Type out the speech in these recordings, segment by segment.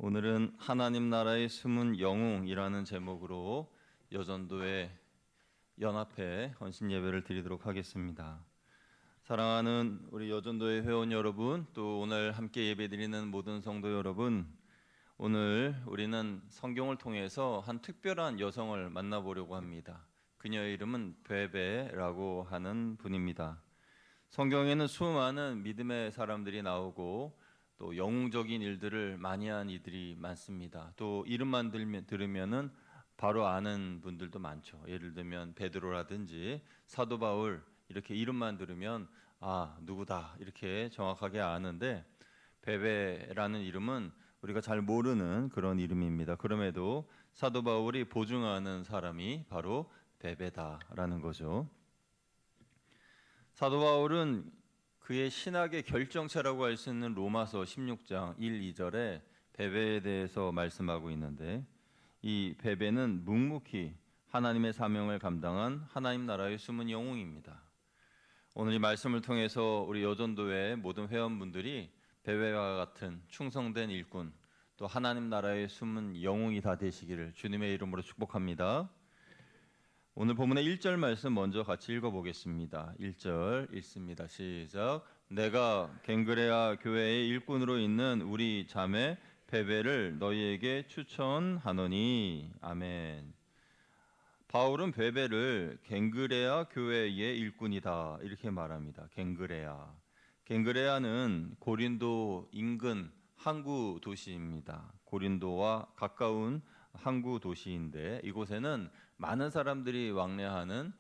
오늘은 하나님 나라의 숨은 영웅이라는 제목으로 여전도의 연합회 헌신 예배를 드리도록 하겠습니다. 사랑하는 우리 여전도의 회원 여러분, 또 오늘 함께 예배드리는 모든 성도 여러분, 오늘 우리는 성경을 통해서 한 특별한 여성을 만나보려고 합니다. 그녀의 이름은 베베라고 하는 분입니다. 성경에는 수많은 믿음의 사람들이 나오고 또 영웅적인 일들을 많이 한 이들이 많습니다. 또 이름만 들으면은 바로 아는 분들도 많죠. 예를 들면 베드로라든지 사도 바울, 이렇게 이름만 들으면 아, 누구다 이렇게 정확하게 아는데, 베베라는 이름은 우리가 잘 모르는 그런 이름입니다. 그럼에도 사도 바울이 보증하는 사람이 바로 베베다라는 거죠. 사도 바울은 그의 신학의 결정체라고 할 수 있는 로마서 16장 1, 2절에 베베에 대해서 말씀하고 있는데, 이 베베는 묵묵히 하나님의 사명을 감당한 하나님 나라의 숨은 영웅입니다. 오늘 이 말씀을 통해서 우리 여전도회 모든 회원분들이 베베와 같은 충성된 일꾼, 또 하나님 나라의 숨은 영웅이 다 되시기를 주님의 이름으로 축복합니다. 오늘 본문의 1절 말씀 먼저 같이 읽어보겠습니다. 1절 읽습니다. 시작. 내가 갱그레아 교회의 일꾼으로 있는 우리 자매 베베를 너희에게 추천하노니. 아멘. 바울은 베베를 갱그레아 교회의 일꾼이다 이렇게 말합니다. 갱그레아는 고린도 인근 항구 도시입니다. 고린도와 가까운 항구 도시인데, 이곳에는 많은 사람들이 왕래하는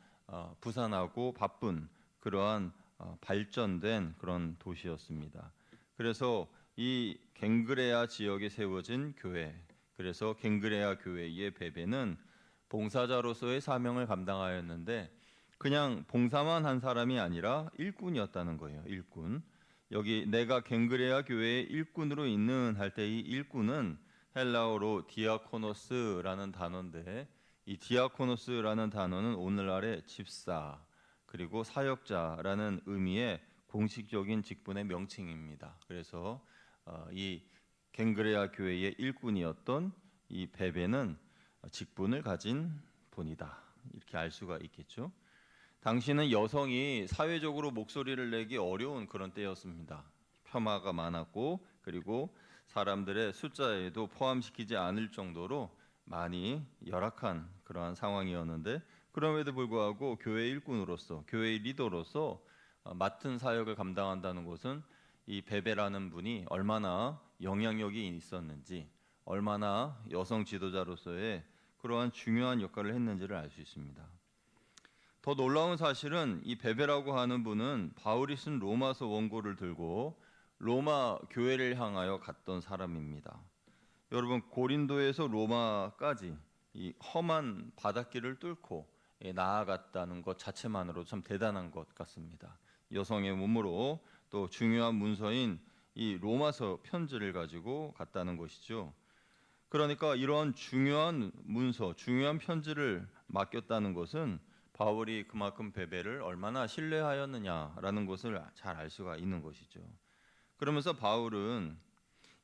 부산하고 바쁜 그러한 발전된 그런 도시였습니다. 그래서 이 갱그레아 지역에 세워진 교회, 그래서 갱그레아 교회의 베베는 봉사자로서의 사명을 감당하였는데, 그냥 봉사만 한 사람이 아니라 일꾼이었다는 거예요. 일꾼. 여기 내가 갱그레아 교회의 일꾼으로 있는 할 때 이 일꾼은 헬라어로 디아코노스라는 단어인데, 이 디아코노스라는 단어는 오늘날의 집사 그리고 사역자라는 의미의 공식적인 직분의 명칭입니다. 그래서 이 갱그레아 교회의 일꾼이었던 이 베베는 직분을 가진 분이다 이렇게 알 수가 있겠죠. 당시는 여성이 사회적으로 목소리를 내기 어려운 그런 때였습니다. 폄하가 많았고, 그리고 사람들의 숫자에도 포함시키지 않을 정도로 많이 열악한 그러한 상황이었는데, 그럼에도 불구하고 교회 일꾼으로서, 교회 리더로서 맡은 사역을 감당한다는 것은 이 베베라는 분이 얼마나 영향력이 있었는지, 얼마나 여성 지도자로서의 그러한 중요한 역할을 했는지를 알 수 있습니다. 더 놀라운 사실은 이 베베라고 하는 분은 바울이 쓴 로마서 원고를 들고 로마 교회를 향하여 갔던 사람입니다. 여러분, 고린도에서 로마까지 이 험한 바닷길을 뚫고 나아갔다는 것 자체만으로 참 대단한 것 같습니다. 여성의 몸으로 또 중요한 문서인 이 로마서 편지를 가지고 갔다는 것이죠. 그러니까 이런 중요한 문서, 중요한 편지를 맡겼다는 것은 바울이 그만큼 베베를 얼마나 신뢰하였느냐라는 것을 잘 알 수가 있는 것이죠. 그러면서 바울은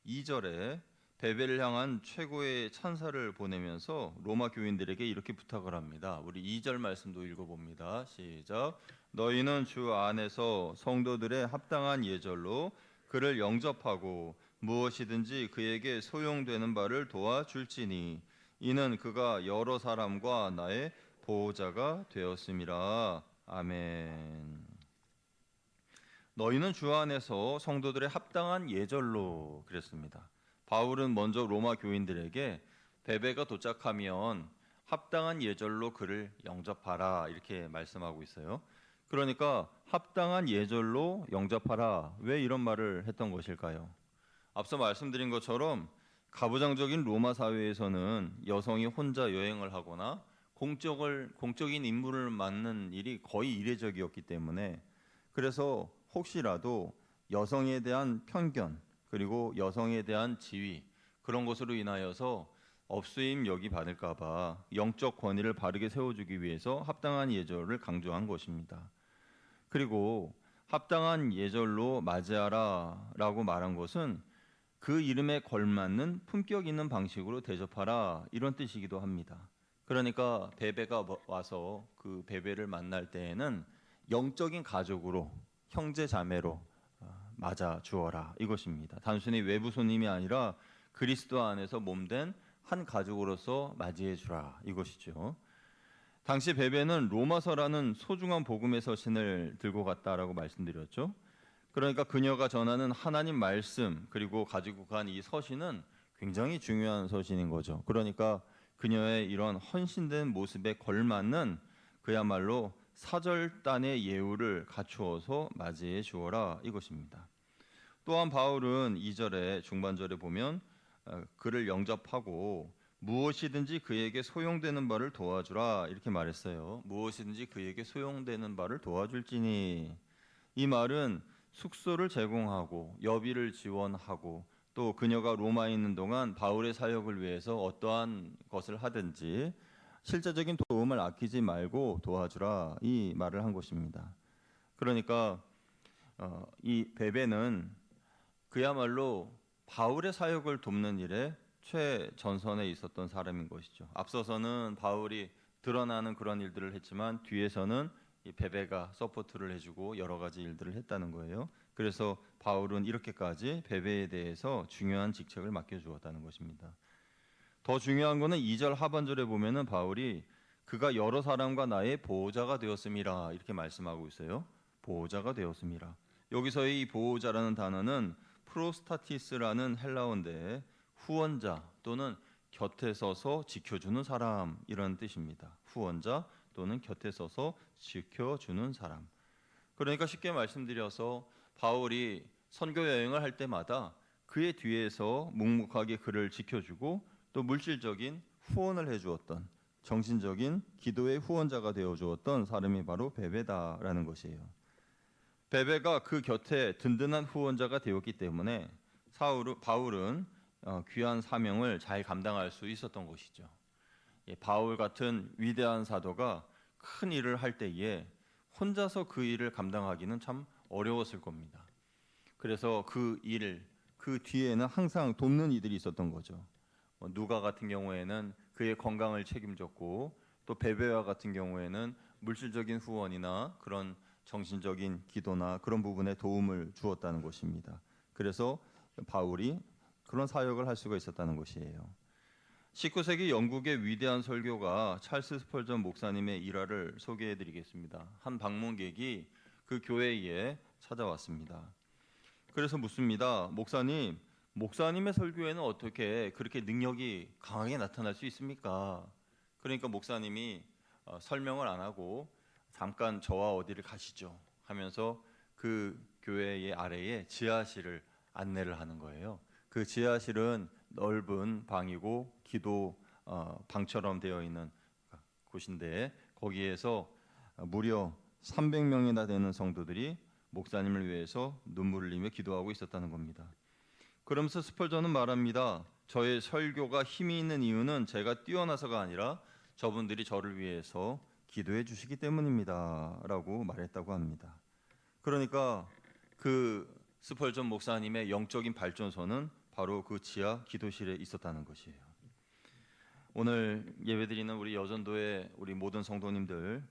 2절에 베베를 향한 최고의 찬사를 보내면서 로마 교인들에게 이렇게 부탁을 합니다. 우리 2절 말씀도 읽어봅니다. 시작. 너희는 주 안에서 성도들의 합당한 예절로 그를 영접하고 무엇이든지 그에게 소용되는 바를 도와줄지니 이는 그가 여러 사람과 나의 보호자가 되었음이라. 아멘. 너희는 주 안에서 성도들의 합당한 예절로, 그랬습니다. 바울은 먼저 로마 교인들에게 베베가 도착하면 합당한 예절로 그를 영접하라 이렇게 말씀하고 있어요. 그러니까 합당한 예절로 영접하라, 왜 이런 말을 했던 것일까요? 앞서 말씀드린 것처럼 가부장적인 로마 사회에서는 여성이 혼자 여행을 하거나 공적인 임무를 맡는 일이 거의 이례적이었기 때문에, 그래서 혹시라도 여성에 대한 편견 그리고 여성에 대한 지위, 그런 것으로 인하여서 업수임 여기 받을까봐 영적 권위를 바르게 세워주기 위해서 합당한 예절을 강조한 것입니다. 그리고 합당한 예절로 맞이하라 라고 말한 것은 그 이름에 걸맞는 품격 있는 방식으로 대접하라, 이런 뜻이기도 합니다. 그러니까 베베가 와서 그 베베를 만날 때에는 영적인 가족으로, 형제 자매로 맞아 주어라, 이것입니다. 단순히 외부 손님이 아니라 그리스도 안에서 몸된 한 가족으로서 맞이해 주라, 이것이죠. 당시 베베는 로마서라는 소중한 복음의 서신을 들고 갔다라고 말씀드렸죠. 그러니까 그녀가 전하는 하나님 말씀, 그리고 가지고 간 이 서신은 굉장히 중요한 서신인 거죠. 그러니까 그녀의 이런 헌신된 모습에 걸맞는 그야말로 사절단의 예우를 갖추어서 맞이해 주어라, 이것입니다. 또한 바울은 2절에 중반절에 보면 그를 영접하고 무엇이든지 그에게 소용되는 바를 도와주라, 이렇게 말했어요. 무엇이든지 그에게 소용되는 바를 도와줄지니, 이 말은 숙소를 제공하고 여비를 지원하고 또 그녀가 로마에 있는 동안 바울의 사역을 위해서 어떠한 것을 하든지 실제적인 도움을 아끼지 말고 도와주라, 이 말을 한 것입니다. 그러니까 이 베베는 그야말로 바울의 사역을 돕는 일에 최전선에 있었던 사람인 것이죠. 앞서서는 바울이 드러나는 그런 일들을 했지만 뒤에서는 이 베베가 서포트를 해주고 여러 가지 일들을 했다는 거예요. 그래서 바울은 이렇게까지 베베에 대해서 중요한 직책을 맡겨주었다는 것입니다. 더 중요한 것은 2절 하반절에 보면은 바울이 그가 여러 사람과 나의 보호자가 되었음이라, 이렇게 말씀하고 있어요. 보호자가 되었음이라. 여기서의 이 보호자라는 단어는 프로스타티스라는 헬라어인데 후원자 또는 곁에 서서 지켜주는 사람, 이런 뜻입니다. 후원자 또는 곁에 서서 지켜주는 사람. 그러니까 쉽게 말씀드려서 바울이 선교 여행을 할 때마다 그의 뒤에서 묵묵하게 그를 지켜주고 또 물질적인 후원을 해주었던, 정신적인 기도의 후원자가 되어주었던 사람이 바로 베베다라는 것이에요. 베베가 그 곁에 든든한 후원자가 되었기 때문에 바울은 귀한 사명을 잘 감당할 수 있었던 것이죠. 바울 같은 위대한 사도가 큰 일을 할 때에 혼자서 그 일을 감당하기는 참 어려웠을 겁니다. 그래서 그 뒤에는 항상 돕는 이들이 있었던 거죠. 누가 같은 경우에는 그의 건강을 책임졌고, 또 베베와 같은 경우에는 물질적인 후원이나 그런 정신적인 기도나 그런 부분에 도움을 주었다는 것입니다. 그래서 바울이 그런 사역을 할 수가 있었다는 것이에요. 19세기 영국의 위대한 설교가 찰스 스펄전 목사님의 일화를 소개해드리겠습니다. 한 방문객이 그 교회에 찾아왔습니다. 그래서 묻습니다. 목사님의 설교에는 어떻게 그렇게 능력이 강하게 나타날 수 있습니까? 그러니까 목사님이 설명을 안 하고 잠깐 저와 어디를 가시죠 하면서 그 교회의 아래에 지하실을 안내를 하는 거예요. 그 지하실은 넓은 방이고 기도 방처럼 되어 있는 곳인데, 거기에서 무려 300명이나 되는 성도들이 목사님을 위해서 눈물을 흘리며 기도하고 있었다는 겁니다. 그러면서 스펄전은 말합니다. 저의 설교가 힘이 있는 이유는 제가 뛰어나서가 아니라 저분들이 저를 위해서 기도해 주시기 때문입니다 라고 말했다고 합니다. 그러니까 그 스펄전 목사님의 영적인 발전소는 바로 그 지하 기도실에 있었다는 것이에요. 오늘 예배드리는 우리 여전도의 우리 모든 성도님들,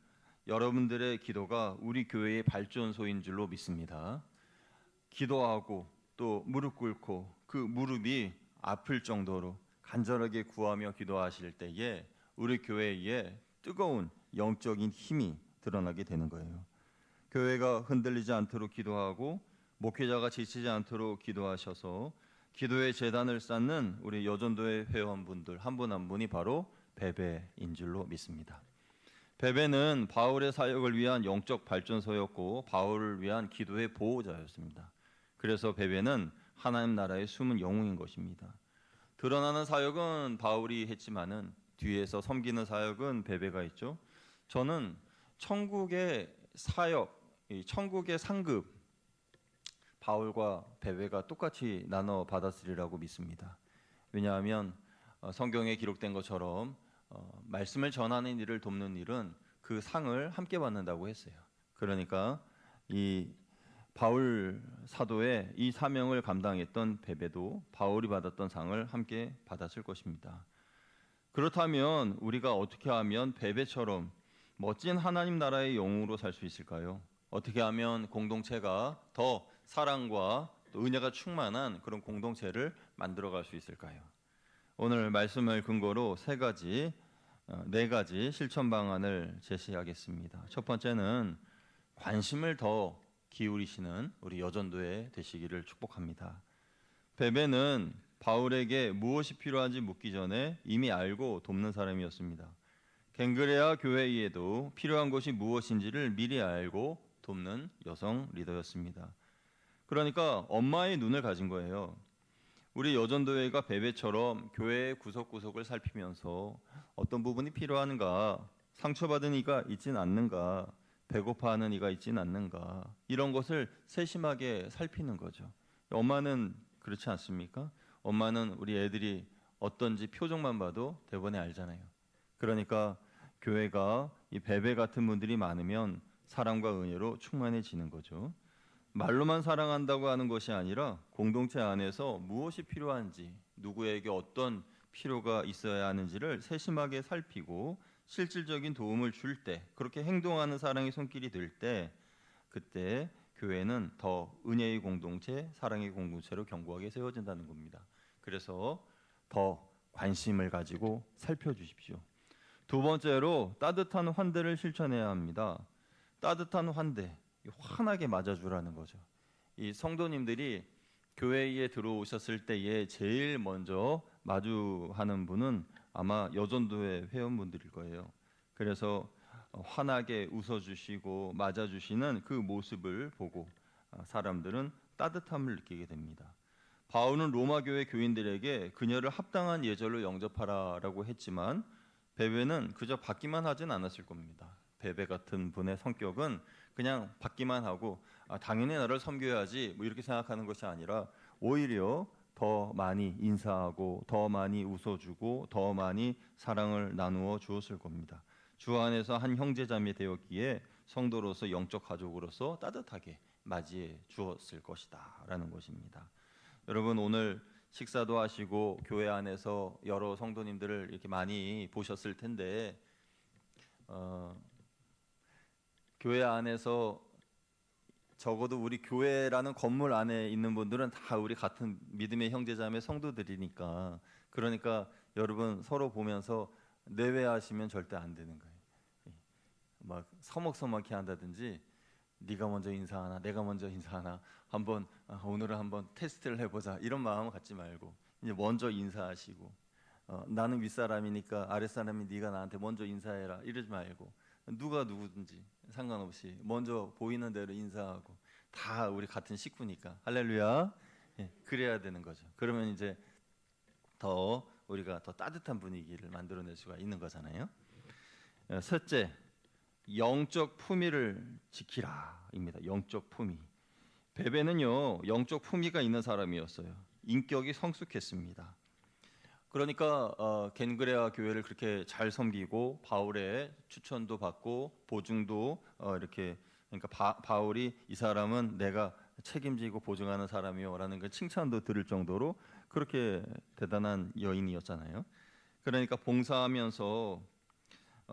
여러분들의 기도가 우리 교회의 발전소인 줄로 믿습니다. 기도하고 또 무릎 꿇고 그 무릎이 아플 정도로 간절하게 구하며 기도하실 때에 우리 교회에 뜨거운 영적인 힘이 드러나게 되는 거예요. 교회가 흔들리지 않도록 기도하고 목회자가 지치지 않도록 기도하셔서 기도의 재단을 쌓는 우리 여전도의 회원분들 한 분 한 분이 바로 베베인 줄로 믿습니다. 베베는 바울의 사역을 위한 영적 발전소였고 바울을 위한 기도의 보호자였습니다. 그래서 베베는 하나님 나라의 숨은 영웅인 것입니다. 드러나는 사역은 바울이 했지만은 뒤에서 섬기는 사역은 베베가 했죠. 저는 천국의 사역, 천국의 상급, 바울과 베베가 똑같이 나눠 받았으리라고 믿습니다. 왜냐하면 성경에 기록된 것처럼 말씀을 전하는 일을 돕는 일은 그 상을 함께 받는다고 했어요. 그러니까 이 바울 사도의 이 사명을 감당했던 베베도 바울이 받았던 상을 함께 받았을 것입니다. 그렇다면 우리가 어떻게 하면 베베처럼 멋진 하나님 나라의 영웅으로 살 수 있을까요? 어떻게 하면 공동체가 더 사랑과 또 은혜가 충만한 그런 공동체를 만들어갈 수 있을까요? 오늘 말씀을 근거로 네 가지 실천 방안을 제시하겠습니다. 첫 번째는 관심을 더 기울이시는 우리 여전도회 되시기를 축복합니다. 베베는 바울에게 무엇이 필요한지 묻기 전에 이미 알고 돕는 사람이었습니다. 갱그레아 교회에도 필요한 것이 무엇인지를 미리 알고 돕는 여성 리더였습니다. 그러니까 엄마의 눈을 가진 거예요. 우리 여전도회가 베베처럼 교회의 구석구석을 살피면서 어떤 부분이 필요한가, 상처받은 이가 있진 않는가, 배고파하는 이가 있진 않는가, 이런 것을 세심하게 살피는 거죠. 엄마는 그렇지 않습니까? 엄마는 우리 애들이 어떤지 표정만 봐도 대번에 알잖아요. 그러니까 교회가 이 베베 같은 분들이 많으면 사랑과 은혜로 충만해지는 거죠. 말로만 사랑한다고 하는 것이 아니라 공동체 안에서 무엇이 필요한지, 누구에게 어떤 필요가 있어야 하는지를 세심하게 살피고 실질적인 도움을 줄 때, 그렇게 행동하는 사랑의 손길이 될 때, 그때 교회는 더 은혜의 공동체, 사랑의 공동체로 견고하게 세워진다는 겁니다. 그래서 더 관심을 가지고 살펴주십시오. 두 번째로 따뜻한 환대를 실천해야 합니다. 따뜻한 환대, 환하게 맞아주라는 거죠. 이 성도님들이 교회에 들어오셨을 때에 제일 먼저 마주하는 분은 아마 여전도회 회원분들일 거예요. 그래서 환하게 웃어주시고 맞아주시는 그 모습을 보고 사람들은 따뜻함을 느끼게 됩니다. 바울은 로마 교회 교인들에게 그녀를 합당한 예절로 영접하라라고 했지만 베베는 그저 받기만 하진 않았을 겁니다. 베베 같은 분의 성격은 그냥 받기만 하고 당연히 나를 섬겨야지 뭐 이렇게 생각하는 것이 아니라 오히려 더 많이 인사하고 더 많이 웃어주고 더 많이 사랑을 나누어 주었을 겁니다. 주 안에서 한 형제자매 되었기에 성도로서 영적 가족으로서 따뜻하게 맞이해 주었을 것이다라는 것입니다. 여러분 오늘 식사도 하시고 교회 안에서 여러 성도님들을 이렇게 많이 보셨을 텐데 교회 안에서 적어도 우리 교회라는 건물 안에 있는 분들은 다 우리 같은 믿음의 형제자매 성도들이니까 그러니까 여러분 서로 보면서 내외하시면 절대 안 되는 거예요. 막 서먹서먹히 한다든지 네가 먼저 인사하나 내가 먼저 인사하나 한번 오늘은 한번 테스트를 해보자 이런 마음 갖지 말고 이제 먼저 인사하시고 나는 윗사람이니까 아랫사람이 네가 나한테 먼저 인사해라 이러지 말고 누가 누구든지 상관없이 먼저 보이는 대로 인사하고 다 우리 같은 식구니까 할렐루야. 예, 그래야 되는 거죠. 그러면 이제 더 우리가 더 따뜻한 분위기를 만들어낼 수가 있는 거잖아요. 셋째, 영적 품위를 지키라입니다. 영적 품위. 베베는요 영적 품위가 있는 사람이었어요. 인격이 성숙했습니다. 그러니까 겐그레아 교회를 그렇게 잘 섬기고 바울의 추천도 받고 보증도 이렇게 그러니까 바울이 이 사람은 내가 책임지고 보증하는 사람이요라는 그 칭찬도 들을 정도로 그렇게 대단한 여인이었잖아요. 그러니까 봉사하면서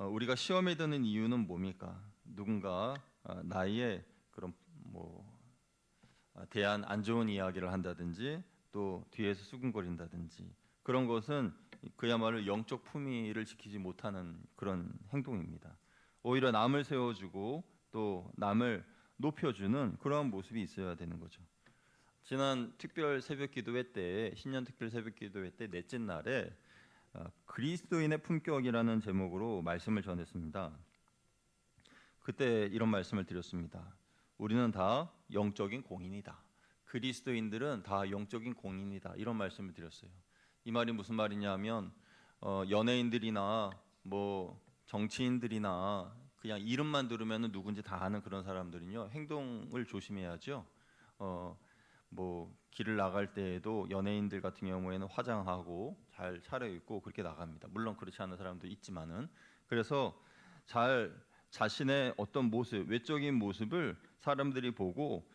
우리가 시험에 드는 이유는 뭡니까? 누군가 나의 그런 뭐 대한 안 좋은 이야기를 한다든지 또 뒤에서 수근거린다든지 그런 것은 그야말로 영적 품위를 지키지 못하는 그런 행동입니다. 오히려 남을 세워주고 또 남을 높여주는 그런 모습이 있어야 되는 거죠. 지난 특별 새벽 기도회 때 신년 특별 새벽 기도회 때 넷째 날에 그리스도인의 품격이라는 제목으로 말씀을 전했습니다. 그때 이런 말씀을 드렸습니다. 우리는 다 영적인 공인이다. 그리스도인들은 다 영적인 공인이다. 이런 말씀을 드렸어요. 이 말이 무슨 말이냐면 연예인들이나 뭐 정치인들이나 그냥 이름만 들으면 누군지 다 아는 그런 사람들은요 행동을 조심해야죠. 뭐 길을 나갈 때에도 연예인들 같은 경우에는 화장하고 잘 차려입고 그렇게 나갑니다. 물론 그렇지 않은 사람도 있지만은 그래서 잘 자신의 어떤 모습, 외적인 모습을 사람들이 보고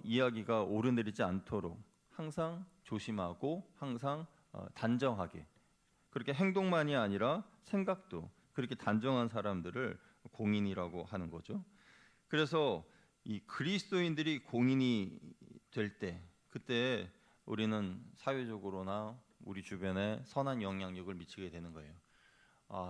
이야기가 오르내리지 않도록 항상 조심하고 항상 단정하게, 그렇게 행동만이 아니라 생각도 그렇게 단정한 사람들을 공인이라고 하는 거죠. 그래서 이 그리스도인들이 공인이 될 때, 그때 우리는 사회적으로나 우리 주변에 선한 영향력을 미치게 되는 거예요.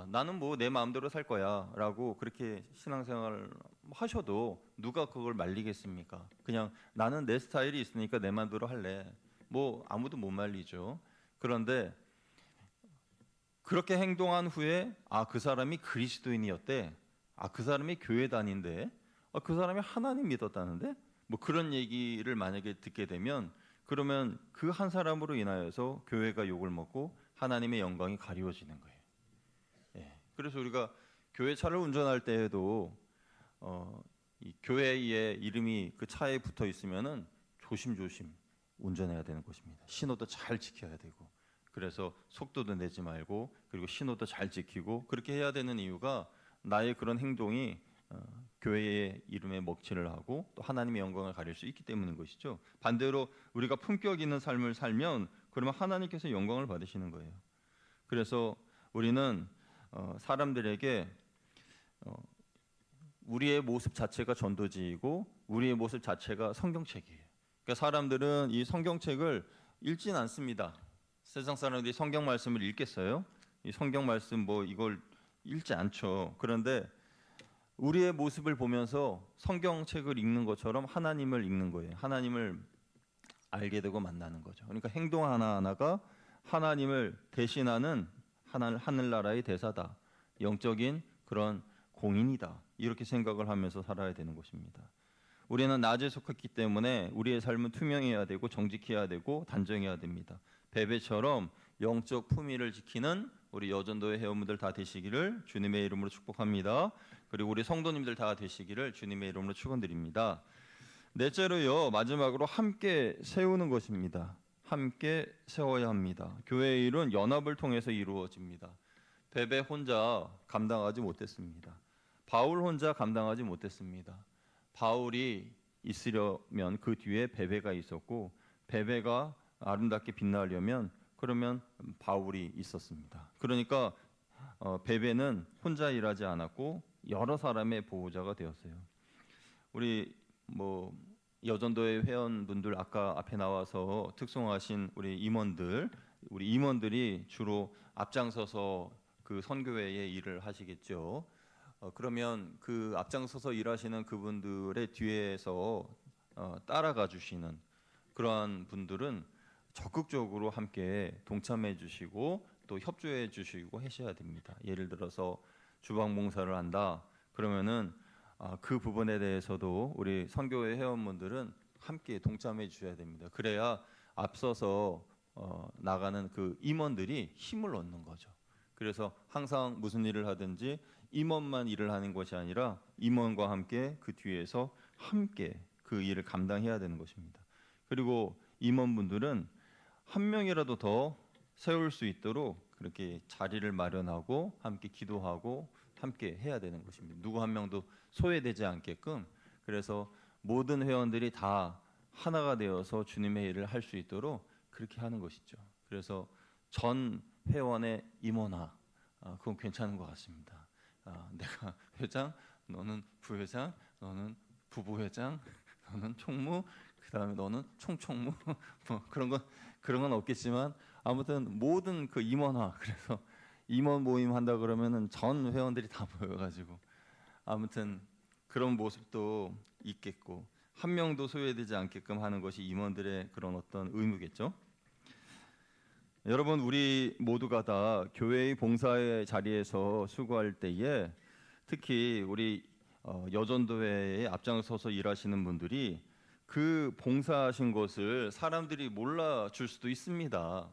나는 뭐 내 마음대로 살 거야라고 그렇게 신앙생활 하셔도 누가 그걸 말리겠습니까? 그냥 나는 내 스타일이 있으니까 내 마음대로 할래. 뭐 아무도 못 말리죠. 그런데 그렇게 행동한 후에 그 사람이 그리스도인이었대. 그 사람이 교회 다닌대. 그 사람이 하나님 믿었다는데? 뭐 그런 얘기를 만약에 듣게 되면, 그러면 그 한 사람으로 인하여서 교회가 욕을 먹고 하나님의 영광이 가리워지는 거예요. 그래서 우리가 교회 차를 운전할 때에도 이 교회의 이름이 그 차에 붙어 있으면은 조심조심 운전해야 되는 것입니다. 신호도 잘 지켜야 되고, 그래서 속도도 내지 말고, 그리고 신호도 잘 지키고, 그렇게 해야 되는 이유가 나의 그런 행동이 교회의 이름에 먹칠을 하고 또 하나님의 영광을 가릴 수 있기 때문인 것이죠. 반대로 우리가 품격 있는 삶을 살면 그러면 하나님께서 영광을 받으시는 거예요. 그래서 우리는 사람들에게 우리의 모습 자체가 전도지이고 우리의 모습 자체가 성경책이에요. 그러니까 사람들은 이 성경책을 읽진 않습니다. 세상 사람들이 성경 말씀을 읽겠어요? 이 성경 말씀 뭐 이걸 읽지 않죠. 그런데 우리의 모습을 보면서 성경책을 읽는 것처럼 하나님을 읽는 거예요. 하나님을 알게 되고 만나는 거죠. 그러니까 행동 하나하나가 하나님을 대신하는 하늘나라의 대사다. 영적인 그런 공인이다. 이렇게 생각을 하면서 살아야 되는 것입니다. 우리는 낮에 속했기 때문에 우리의 삶은 투명해야 되고 정직해야 되고 단정해야 됩니다. 베베처럼 영적 품위를 지키는 우리 여전도의 회원분들 다 되시기를 주님의 이름으로 축복합니다. 그리고 우리 성도님들 다 되시기를 주님의 이름으로 축원드립니다. 넷째로요, 마지막으로 함께 세우는 것입니다. 함께 세워야 합니다. 교회의 일은 연합을 통해서 이루어집니다. 베베 혼자 감당하지 못했습니다. 바울 혼자 감당하지 못했습니다. 바울이 있으려면 그 뒤에 베베가 있었고, 베베가 아름답게 빛나려면 그러면 바울이 있었습니다. 그러니까 베베는 혼자 일하지 않았고 여러 사람의 보호자가 되었어요. 우리 뭐 여전도의 회원분들 아까 앞에 나와서 특송하신 우리 임원들이 주로 앞장서서 그 선교회의 일을 하시겠죠. 그러면 그 앞장서서 일하시는 그분들의 뒤에서 따라가 주시는 그러한 분들은 적극적으로 함께 동참해 주시고 또 협조해 주시고 하셔야 됩니다. 예를 들어서 주방 봉사를 한다. 그러면은 그 부분에 대해서도 우리 선교회 회원분들은 함께 동참해 주셔야 됩니다. 그래야 앞서서 나가는 그 임원들이 힘을 얻는 거죠. 그래서 항상 무슨 일을 하든지 임원만 일을 하는 것이 아니라 임원과 함께 그 뒤에서 함께 그 일을 감당해야 되는 것입니다. 그리고 임원분들은 한 명이라도 더 세울 수 있도록 그렇게 자리를 마련하고 함께 기도하고 함께 해야 되는 것입니다. 누구 한 명도 소외되지 않게끔, 그래서 모든 회원들이 다 하나가 되어서 주님의 일을 할 수 있도록 그렇게 하는 것이죠. 그래서 전 회원의 임원화, 그건 괜찮은 것 같습니다. 내가 회장, 너는 부회장, 너는 부부회장, 너는 총무, 그다음에 너는 총총무, 뭐 그런 건 없겠지만 아무튼 모든 그 임원화, 그래서 임원 모임 한다 그러면은 전 회원들이 다 모여가지고 아무튼 그런 모습도 있겠고, 한 명도 소외되지 않게끔 하는 것이 임원들의 그런 어떤 의무겠죠. 여러분, 우리 모두가 다 교회의 봉사의 자리에서 수고할 때에 특히 우리 여전도회에 앞장서서 일하시는 분들이 그 봉사하신 것을 사람들이 몰라줄 수도 있습니다.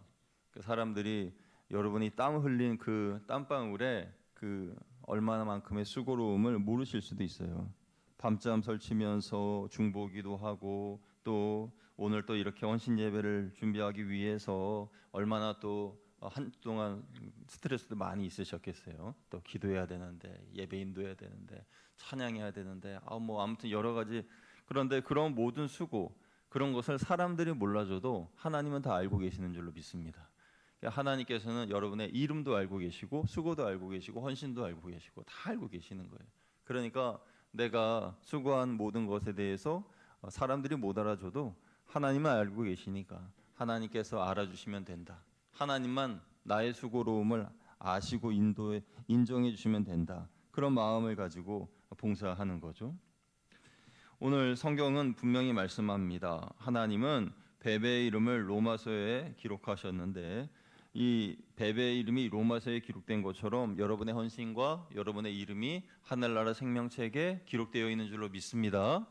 그 사람들이 여러분이 땀 흘린 그 땀방울에 그 얼마나만큼의 수고로움을 모르실 수도 있어요. 밤잠 설치면서 중보기도 하고 또 오늘 또 이렇게 헌신 예배를 준비하기 위해서 얼마나 또 한동안 스트레스도 많이 있으셨겠어요. 또 기도해야 되는데 예배 인도해야 되는데 찬양해야 되는데 뭐 아무튼 여러 가지 그런데 그런 모든 수고, 그런 것을 사람들이 몰라줘도 하나님은 다 알고 계시는 줄로 믿습니다. 그러니까 하나님께서는 여러분의 이름도 알고 계시고 수고도 알고 계시고 헌신도 알고 계시고 다 알고 계시는 거예요. 그러니까 내가 수고한 모든 것에 대해서 사람들이 못 알아줘도 하나님은 알고 계시니까 하나님께서 알아주시면 된다. 하나님만 나의 수고로움을 아시고 인정해 주시면 된다. 그런 마음을 가지고 봉사하는 거죠. 오늘 성경은 분명히 말씀합니다. 하나님은 베베의 이름을 로마서에 기록하셨는데 이 베베의 이름이 로마서에 기록된 것처럼 여러분의 헌신과 여러분의 이름이 하늘나라 생명책에 기록되어 있는 줄로 믿습니다.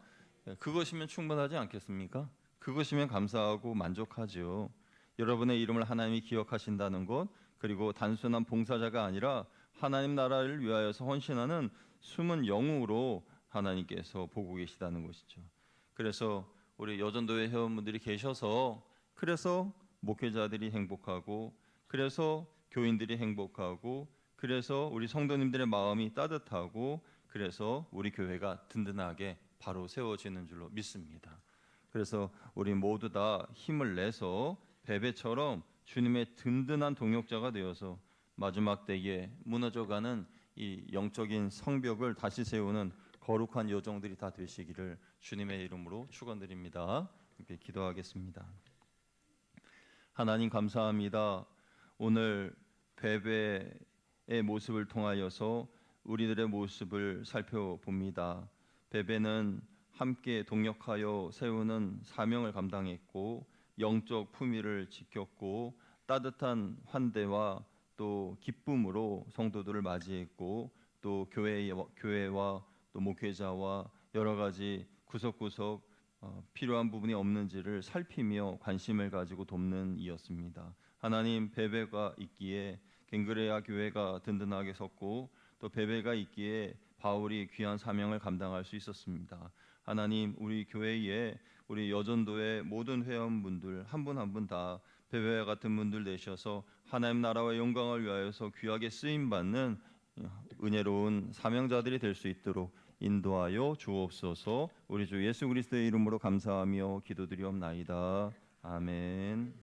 그것이면 충분하지 않겠습니까? 그것이면 감사하고 만족하죠. 여러분의 이름을 하나님이 기억하신다는 것, 그리고 단순한 봉사자가 아니라 하나님 나라를 위하여서 헌신하는 숨은 영웅으로 하나님께서 보고 계시다는 것이죠. 그래서 우리 여전도회 회원분들이 계셔서 그래서 목회자들이 행복하고 그래서 교인들이 행복하고 그래서 우리 성도님들의 마음이 따뜻하고 그래서 우리 교회가 든든하게 바로 세워지는 줄로 믿습니다. 그래서 우리 모두 다 힘을 내서 베베처럼 주님의 든든한 동역자가 되어서 마지막 때에 무너져가는 이 영적인 성벽을 다시 세우는 거룩한 여종들이 다 되시기를 주님의 이름으로 축원드립니다. 이렇게 기도하겠습니다. 하나님 감사합니다. 오늘 베베의 모습을 통하여서 우리들의 모습을 살펴봅니다. 베베는 함께 동역하여 세우는 사명을 감당했고 영적 품위를 지켰고 따뜻한 환대와 또 기쁨으로 성도들을 맞이했고 또 교회와 또 목회자와 여러 가지 구석구석 필요한 부분이 없는지를 살피며 관심을 가지고 돕는 이였습니다. 하나님 베베가 있기에 갱그레아 교회가 든든하게 섰고 또 베베가 있기에 바울이 귀한 사명을 감당할 수 있었습니다. 하나님 우리 교회에 우리 여전도의 모든 회원분들 한 분 한 분 다 베베와 같은 분들 되셔서 하나님 나라와 영광을 위하여서 귀하게 쓰임 받는 은혜로운 사명자들이 될 수 있도록 인도하여 주옵소서. 우리 주 예수 그리스도의 이름으로 감사하며 기도드리옵나이다. 아멘.